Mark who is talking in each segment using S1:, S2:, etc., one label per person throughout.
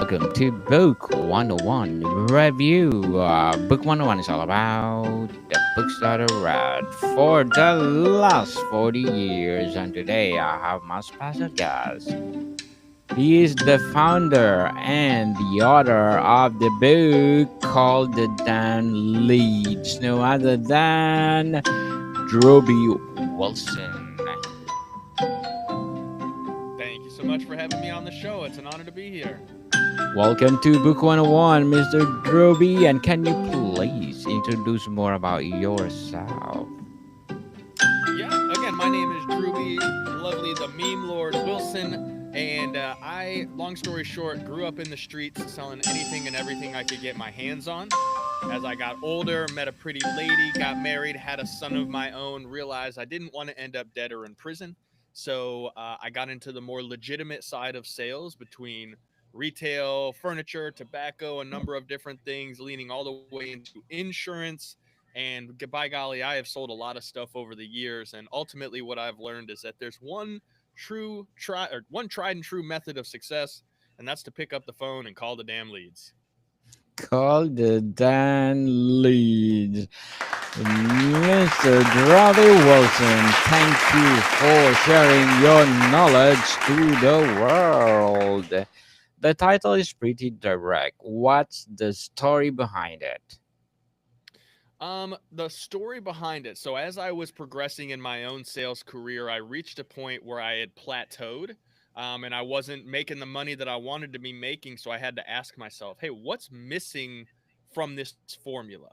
S1: welcome to Book 101 Review. Book 101 is all about the books that I read for the last 40 years. And today I have my special guest. He is the founder and the author of the book called The Dan Leads, no other than Drewbie Wilson.
S2: Thank you so much for having me on the show. It's an honor to be here.
S1: Welcome to Book 101, Mr. Drewbie, and can you please introduce more about yourself?
S2: Yeah, again, my name is Drewbie, lovely the meme lord Wilson, and long story short, grew up in the streets selling anything and everything I could get my hands on. As I got older, met a pretty lady, got married, had a son of my own, realized I didn't want to end up dead or in prison. So I got into the more legitimate side of sales between retail, furniture, tobacco, a number of different things, leaning all the way into insurance. And by golly, I have sold a lot of stuff over the years. And ultimately, what I've learned is that there's one tried and true method of success, and that's to pick up the phone and call the damn leads.
S1: Call the Dan Leeds. Mr. Drewbie Wilson, thank you for sharing your knowledge to the world. The title is pretty direct. What's the story behind it?
S2: The story behind it. So as I was progressing in my own sales career, I reached a point where I had plateaued, and I wasn't making the money that I wanted to be making. So I had to ask myself, hey, what's missing from this formula?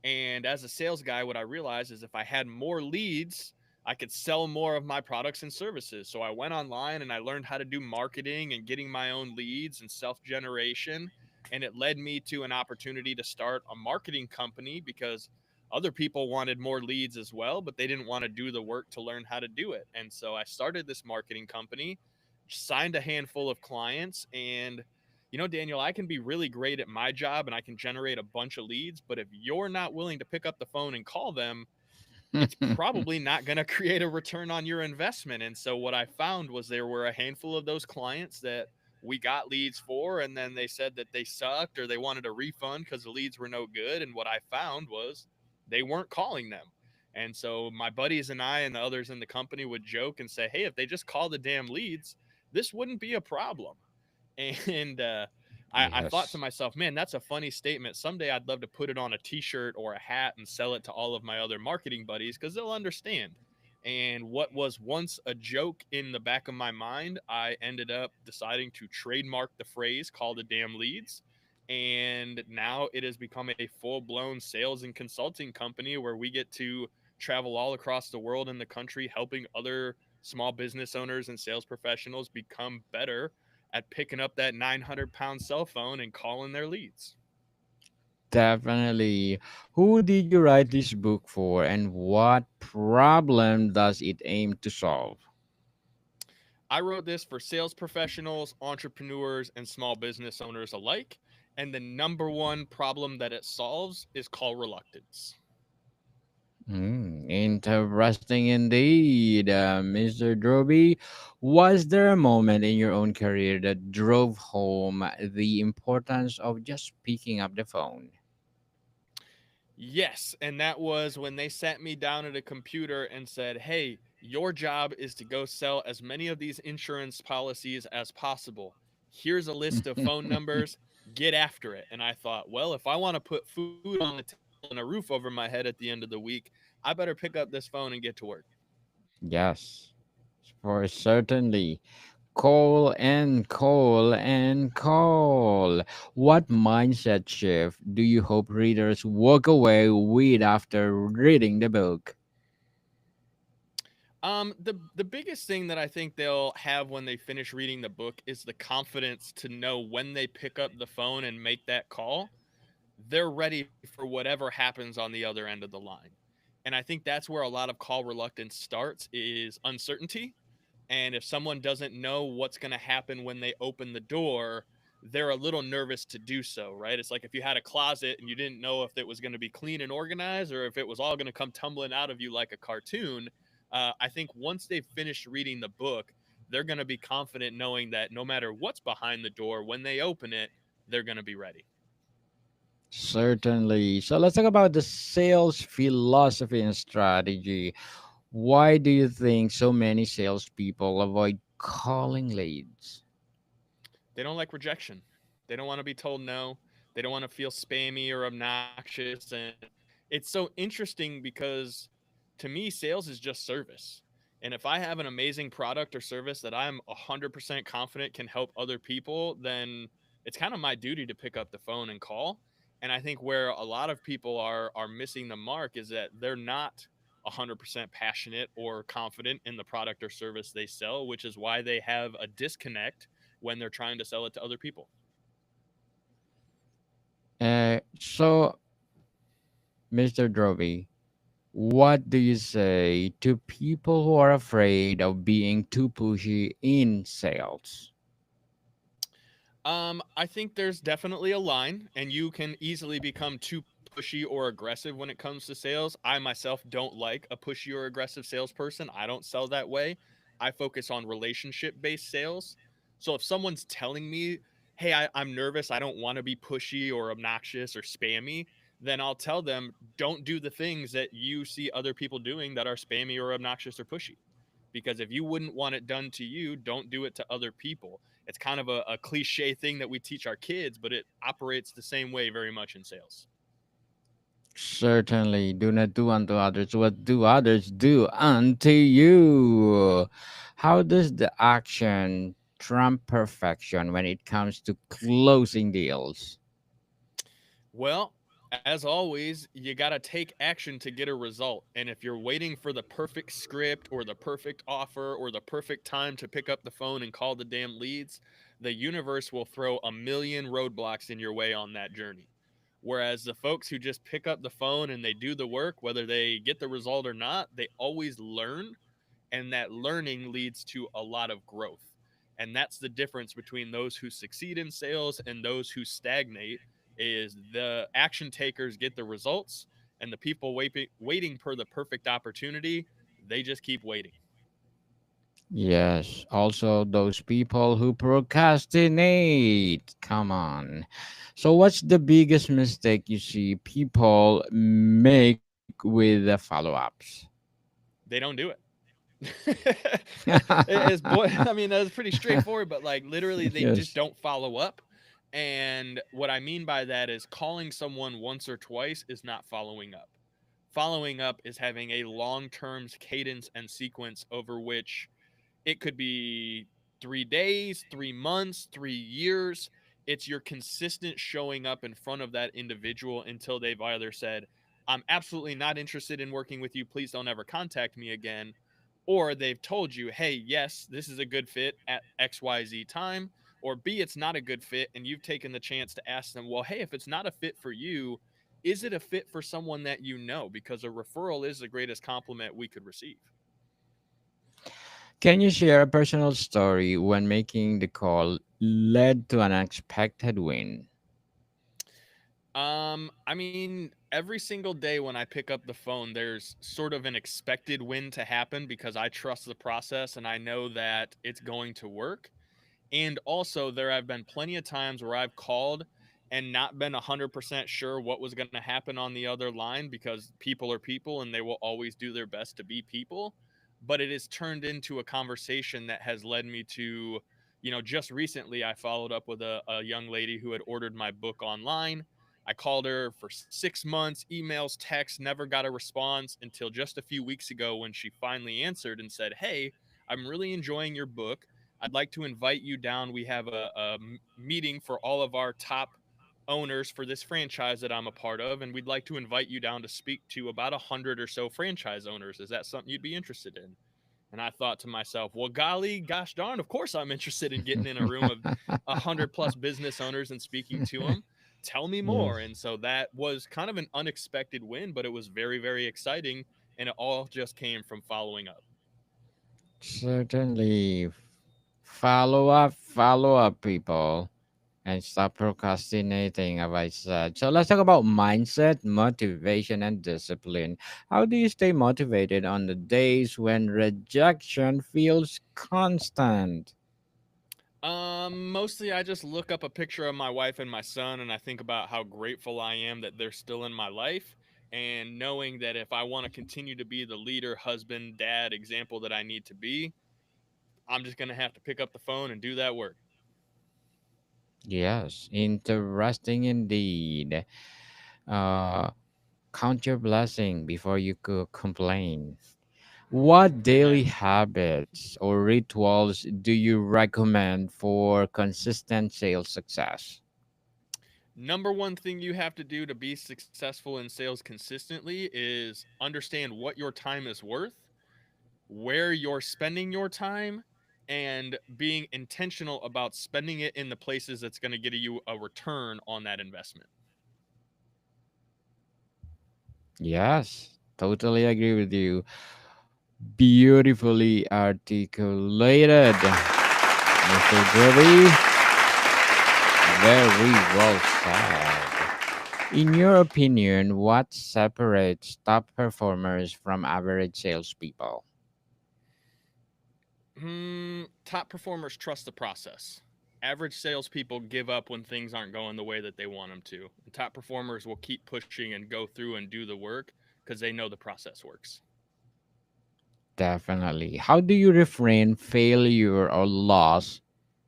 S2: And as a sales guy, what I realized is if I had more leads, I could sell more of my products and services. So I went online and I learned how to do marketing and getting my own leads and self generation. And it led me to an opportunity to start a marketing company because other people wanted more leads as well, but they didn't want to do the work to learn how to do it. And so I started this marketing company, signed a handful of clients, and Daniel, I can be really great at my job and I can generate a bunch of leads, but if you're not willing to pick up the phone and call them, it's probably not going to create a return on your investment. And so what I found was there were a handful of those clients that we got leads for, and then they said that they sucked or they wanted a refund because the leads were no good. And what I found was they weren't calling them. And so my buddies and I and the others in the company would joke and say, hey, if they just call the damn leads, this wouldn't be a problem. And I thought to
S1: Yes.
S2: myself, man, that's a funny statement. Someday I'd love to put it on a t-shirt or a hat and sell it to all of my other marketing buddies because they'll understand. And what was once a joke in the back of my mind, I ended up deciding to trademark the phrase call the damn leads. And now it has become a full-blown sales and consulting company where we get to travel all across the world and the country helping other small business owners and sales professionals become better at picking up that 900-pound cell phone and calling their leads.
S1: Definitely. Who did you write this book for, and what problem does it aim to solve?
S2: I wrote this for sales professionals, entrepreneurs, and small business owners alike. And the number one problem that it solves is call reluctance.
S1: Interesting indeed, Mr. Droby. Was there a moment in your own career that drove home the importance of just picking up the phone?
S2: Yes. And that was when they sat me down at a computer and said, hey, your job is to go sell as many of these insurance policies as possible. Here's a list of phone numbers. Get after it. And I thought, well, if I want to put food on the table and a roof over my head at the end of the week, I better pick up this phone and get to work.
S1: Yes, for certainly. Call and call and call. What mindset shift do you hope readers walk away with after reading the book?
S2: The biggest thing that I think they'll have when they finish reading the book is the confidence to know when they pick up the phone and make that call, they're ready for whatever happens on the other end of the line. And I think that's where a lot of call reluctance starts is uncertainty. And if someone doesn't know what's going to happen when they open the door, they're a little nervous to do so, right? It's like if you had a closet and you didn't know if it was going to be clean and organized or if it was all going to come tumbling out of you like a cartoon. I think once they've finished reading the book, they're going to be confident knowing that no matter what's behind the door, when they open it, they're going to be ready.
S1: Certainly. So let's talk about the sales philosophy and strategy. Why do you think so many salespeople avoid calling leads?
S2: They don't like rejection. They don't want to be told no. They don't want to feel spammy or obnoxious. And it's so interesting because to me, sales is just service. And if I have an amazing product or service that I'm 100% confident can help other people, then it's kind of my duty to pick up the phone and call. And I think where a lot of people are missing the mark is that they're not 100% passionate or confident in the product or service they sell, which is why they have a disconnect when they're trying to sell it to other people.
S1: So, Mr. Drobby, what do you say to people who are afraid of being too pushy in sales?
S2: I think there's definitely a line, and you can easily become too pushy or aggressive when it comes to sales. I myself don't like a pushy or aggressive salesperson. I don't sell that way. I focus on relationship based sales. So if someone's telling me, hey, I'm nervous, I don't want to be pushy or obnoxious or spammy, then I'll tell them, don't do the things that you see other people doing that are spammy or obnoxious or pushy. Because if you wouldn't want it done to you, don't do it to other people. It's kind of a cliche thing that we teach our kids, but it operates the same way very much in sales.
S1: Certainly, do not do unto others what do others do unto you. How does the action trump perfection when it comes to closing deals?
S2: Well, as always, you got to take action to get a result. And if you're waiting for the perfect script or the perfect offer or the perfect time to pick up the phone and call the damn leads, the universe will throw a million roadblocks in your way on that journey. Whereas the folks who just pick up the phone and they do the work, whether they get the result or not, they always learn, and that learning leads to a lot of growth. And that's the difference between those who succeed in sales and those who stagnate, is the action takers get the results, and the people waiting for the perfect opportunity, they just keep waiting.
S1: Yes, also those people who procrastinate. Come on. So, what's the biggest mistake you see people make with the follow ups?
S2: They don't do it. It's boy, I mean, that's pretty straightforward, but like literally they just
S1: Yes.
S2: don't follow up. And what I mean by that is calling someone once or twice is not following up. Following up is having a long-term cadence and sequence over which it could be 3 days, 3 months, 3 years. It's your consistent showing up in front of that individual until they've either said, I'm absolutely not interested in working with you. Please don't ever contact me again. Or they've told you, hey, yes, this is a good fit at XYZ time. Or B, it's not a good fit. And you've taken the chance to ask them, well, hey, if it's not a fit for you, is it a fit for someone that you know? Because a referral is the greatest compliment we could receive.
S1: Can you share a personal story when making the call led to an unexpected win?
S2: I mean, every single day when I pick up the phone, there's sort of an expected win to happen because I trust the process and I know that it's going to work. And also, there have been plenty of times where I've called and not been 100% sure what was going to happen on the other line, because people are people and they will always do their best to be people. But it has turned into a conversation that has led me to, just recently I followed up with a young lady who had ordered my book online. I called her for 6 months, emails, texts, never got a response until just a few weeks ago when she finally answered and said, hey, I'm really enjoying your book. I'd like to invite you down. We have a meeting for all of our top owners for this franchise that I'm a part of, and we'd like to invite you down to speak to about 100 or so franchise owners. Is that something you'd be interested in? And I thought to myself, well, golly, gosh darn, of course I'm interested in getting in a room of 100 plus business owners and speaking to them. Tell me
S1: Yes,
S2: more. And so that was kind of an unexpected win, but it was very, very exciting. And it all just came from following up.
S1: certainly. Follow up, people. And stop procrastinating, as I said. So let's talk about mindset, motivation, and discipline. How do you stay motivated on the days when rejection feels constant?
S2: Mostly I just look up a picture of my wife and my son and I think about how grateful I am that they're still in my life and knowing that if I want to continue to be the leader, husband, dad, example that I need to be, I'm just going to have to pick up the phone and do that work.
S1: Yes, interesting indeed. Uh, count your blessing before you could complain. What daily
S2: Amen.
S1: habits or rituals do you recommend for consistent sales success?
S2: Number one thing you have to do to be successful in sales consistently is understand what your time is worth, where you're spending your time, and being intentional about spending it in the places that's going to get you a return on that investment.
S1: Yes, totally agree with you. Beautifully articulated, Mr. Drewbie. Very well said. In your opinion, what separates top performers from average salespeople?
S2: Top performers trust the process. Average salespeople give up when things aren't going the way that they want them to. And top performers will keep pushing and go through and do the work because they know the process works.
S1: Definitely. How do you refrain failure or loss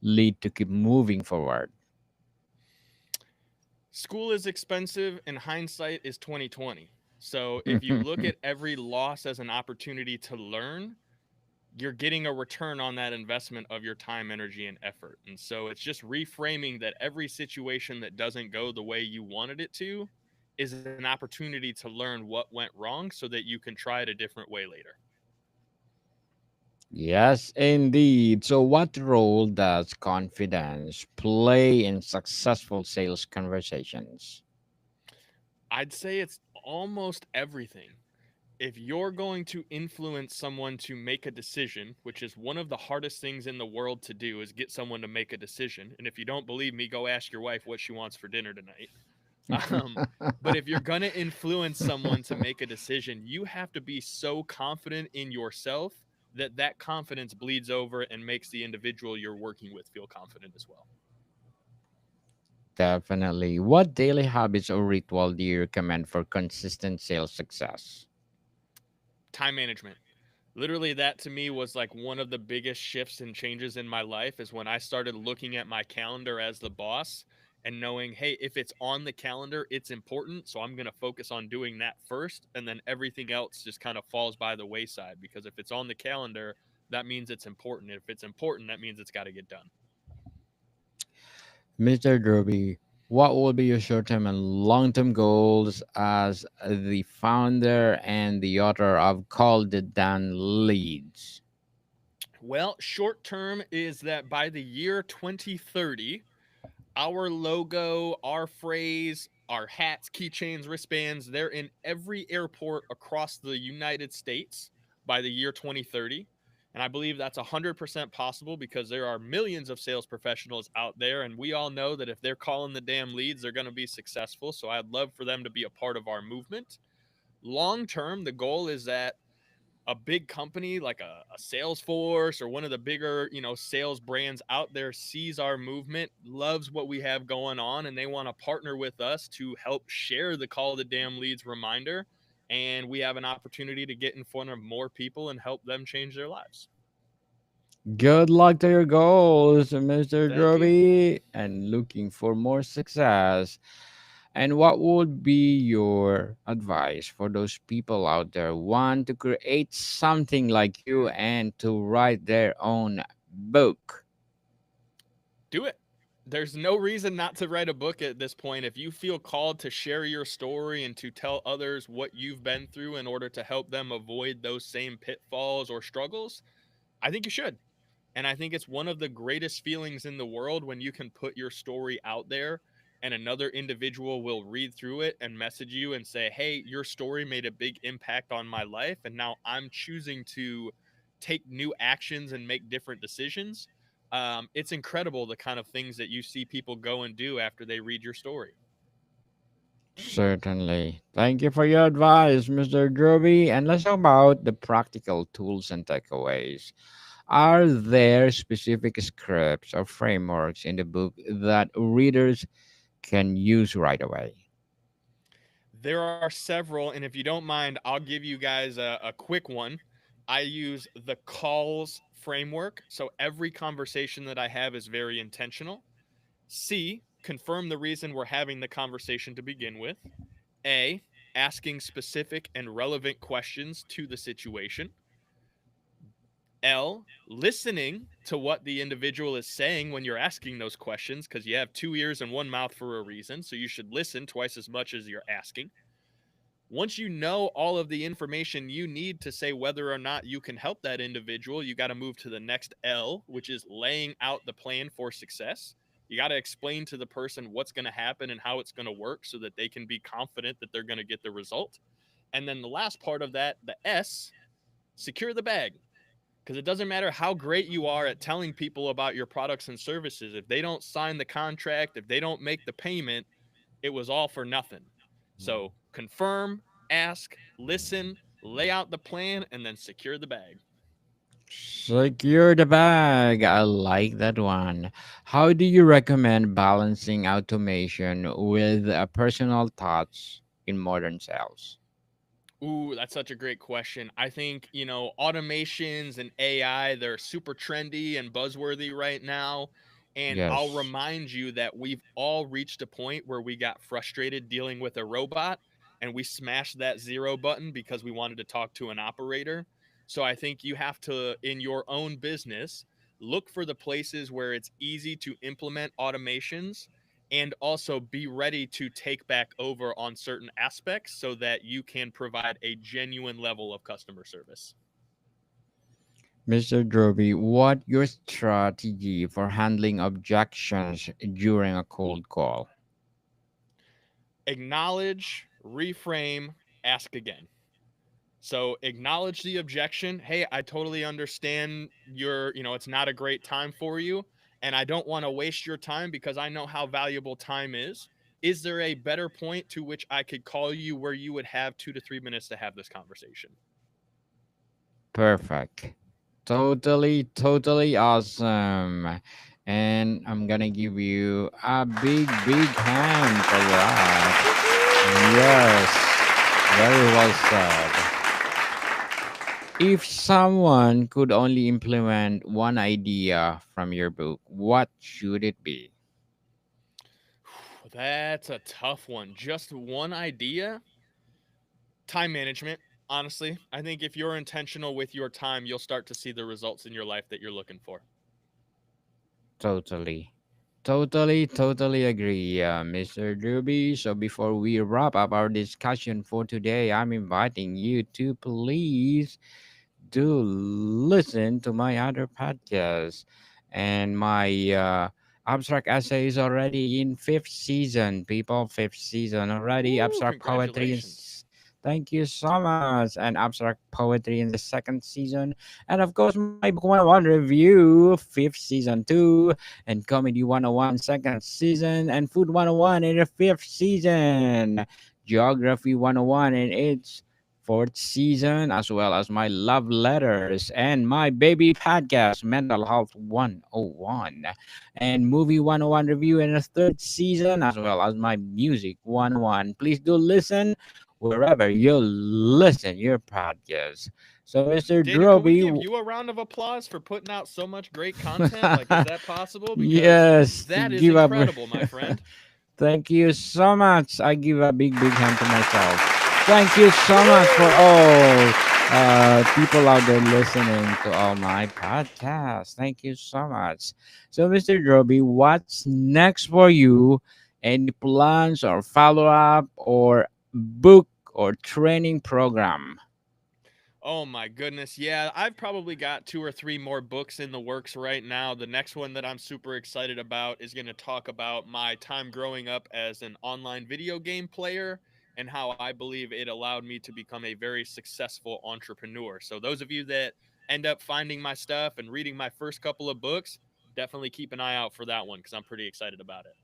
S1: lead to keep moving forward?
S2: School is expensive and hindsight is 2020. So if you look at every loss as an opportunity to learn, you're getting a return on that investment of your time, energy, and effort. And so it's just reframing that every situation that doesn't go the way you wanted it to is an opportunity to learn what went wrong so that you can try it a different way later.
S1: Yes, indeed. So, what role does confidence play in successful sales conversations?
S2: I'd say it's almost everything. If you're going to influence someone to make a decision, which is one of the hardest things in the world to do, is get someone to make a decision. And if you don't believe me, go ask your wife what she wants for dinner tonight. Um, but if you're going to influence someone to make a decision, you have to be so confident in yourself that that confidence bleeds over and makes the individual you're working with feel confident as well.
S1: Definitely. What daily habits or ritual do you recommend for consistent sales success?
S2: Time management. Literally, that to me was like one of the biggest shifts and changes in my life is when I started looking at my calendar as the boss and knowing, hey, if it's on the calendar, it's important. So I'm going to focus on doing that first. And then everything else just kind of falls by the wayside because if it's on the calendar, that means it's important. If it's important, that means it's got to get done.
S1: Mr. Derby, what will be your short term and long term goals as the founder and the author of Call the Dan Leads?
S2: Well, short term is that by the year 2030, our logo, our phrase, our hats, keychains, wristbands, they're in every airport across the United States by the year 2030. And I believe that's 100% possible because there are millions of sales professionals out there. And we all know that if they're calling the damn leads, they're going to be successful. So I'd love for them to be a part of our movement. Long term, the goal is that a big company like a Salesforce or one of the bigger, sales brands out there sees our movement, loves what we have going on, and they want to partner with us to help share the call the damn leads reminder. And we have an opportunity to get in front of more people and help them change their lives.
S1: Good luck to your goals, Mr.
S2: Thank you.
S1: Derby, and looking for more success. And what would be your advice for those people out there who want to create something like you and to write their own book?
S2: Do it. There's no reason not to write a book at this point. If you feel called to share your story and to tell others what you've been through in order to help them avoid those same pitfalls or struggles, I think you should. And I think it's one of the greatest feelings in the world when you can put your story out there and another individual will read through it and message you and say, hey, your story made a big impact on my life. And now I'm choosing to take new actions and make different decisions. It's incredible the kind of things that you see people go and do after they read your story.
S1: Certainly. Thank you for your advice, Mr. Drewbie. And let's talk about the practical tools and takeaways. Are there specific scripts or frameworks in the book that readers can use right away?
S2: There are several, and if you don't mind, I'll give you guys a quick one. I use the calls framework. So every conversation that I have is very intentional. C, confirm the reason we're having the conversation to begin with. A, asking specific and relevant questions to the situation. L, listening to what the individual is saying when you're asking those questions, because you have two ears and one mouth for a reason. So you should listen twice as much as you're asking. Once you know all of the information you need to say whether or not you can help that individual, you got to move to the next L, which is laying out the plan for success. You got to explain to the person what's going to happen and how it's going to work so that they can be confident that they're going to get the result. And then the last part of that, the S, secure the bag. Because it doesn't matter how great you are at telling people about your products and services. If they don't sign the contract, if they don't make the payment, it was all for nothing. So confirm, ask, listen, lay out the plan, and then secure the bag.
S1: Secure the bag. I like that one. How do you recommend balancing automation with a personal touch in modern sales?
S2: Ooh, that's such a great question. I think, automations and AI, they're super trendy and buzzworthy right now. And I'll
S1: Yes.
S2: remind you that we've all reached a point where we got frustrated dealing with a robot and we smashed that zero button because we wanted to talk to an operator. So I think you have to, in your own business, look for the places where it's easy to implement automations and also be ready to take back over on certain aspects so that you can provide a genuine level of customer service.
S1: Mr. Droby, what your strategy for handling objections during a cold call?
S2: Acknowledge, reframe, ask again. So acknowledge the objection. Hey, I totally understand it's not a great time for you. And I don't want to waste your time because I know how valuable time is. Is there a better point to which I could call you where you would have 2 to 3 minutes to have this conversation?
S1: Perfect. Totally, totally awesome. And I'm gonna give you a big, big hand for that.
S2: Woohoo!
S1: Yes, very well said. If someone could only implement one idea from your book, what should it be?
S2: That's a tough one. Just one idea? Time management. Honestly, I think if you're intentional with your time, you'll start to see the results in your life that you're looking for.
S1: Totally. Totally agree, Mr. Derby. So before we wrap up our discussion for today, I'm inviting you to please do listen to my other podcast. And my abstract essay is already in fifth season, people. Fifth season already.
S2: Woo!
S1: Abstract poetry
S2: Congratulations.
S1: is. Thank you so much. And abstract poetry in the second season. And of course, my book 101 review, fifth season 2. And comedy 101, second season. And food 101 in the fifth season. Geography 101 in its fourth season, as well as my love letters and my baby podcast, Mental Health 101, and Movie 101 review in the third season, as well as my Music 101. Please do listen wherever you listen your podcast. So, Mr.
S2: Daniel, can we
S1: Droby,
S2: give you a round of applause for putting out so much great content? Like, is that possible? Because
S1: yes,
S2: that is
S1: give up.
S2: incredible, my friend.
S1: Thank you so much. I give a big, big hand to myself. Thank you so much for
S2: Woohoo!
S1: all people out there listening to all my podcasts. Thank you so much. So, Mr. Droby, what's next for you? Any plans or follow up or book or training program?
S2: Oh my goodness. Yeah, I've probably got two or three more books in the works right now. The next one that I'm super excited about is going to talk about my time growing up as an online video game player and how I believe it allowed me to become a very successful entrepreneur. So, those of you that end up finding my stuff and reading my first couple of books, definitely keep an eye out for that one because I'm pretty excited about it.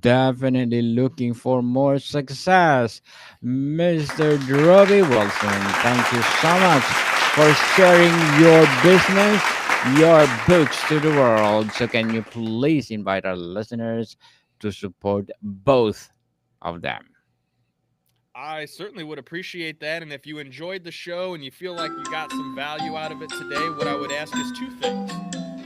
S1: Definitely looking for more success. Mr. Drewbie Wilson, thank you so much for sharing your business, your books to the world. So, can you please invite our listeners to support both of them?
S2: I certainly would appreciate that. And if you enjoyed the show and you feel like you got some value out of it today, what I would ask is two things.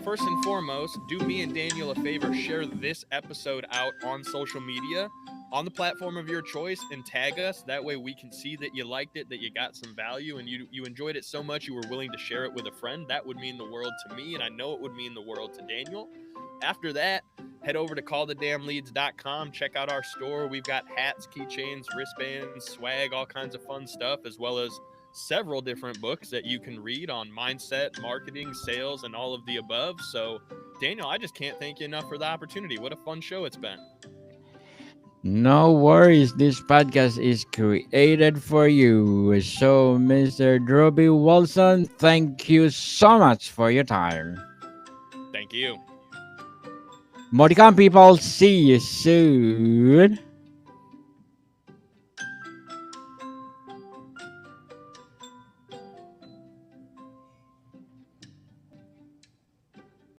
S2: First and foremost, do me and Daniel a favor, share this episode out on social media on the platform of your choice and tag us. That way we can see that you liked it, that you got some value, and you enjoyed it so much you were willing to share it with a friend. That would mean the world to me, and I know it would mean the world to Daniel. After that, head over to callthedamnleads.com. Check out our store. We've got hats, keychains, wristbands, swag, all kinds of fun stuff, as well as several different books that you can read on mindset, marketing, sales, and all of the above. So, Daniel, I just can't thank you enough for the opportunity. What a fun show it's been.
S1: No worries. This podcast is created for you. So, Mr. Drewbie Wilson, thank you so much for your time.
S2: Thank you.
S1: Modicon people, see you soon.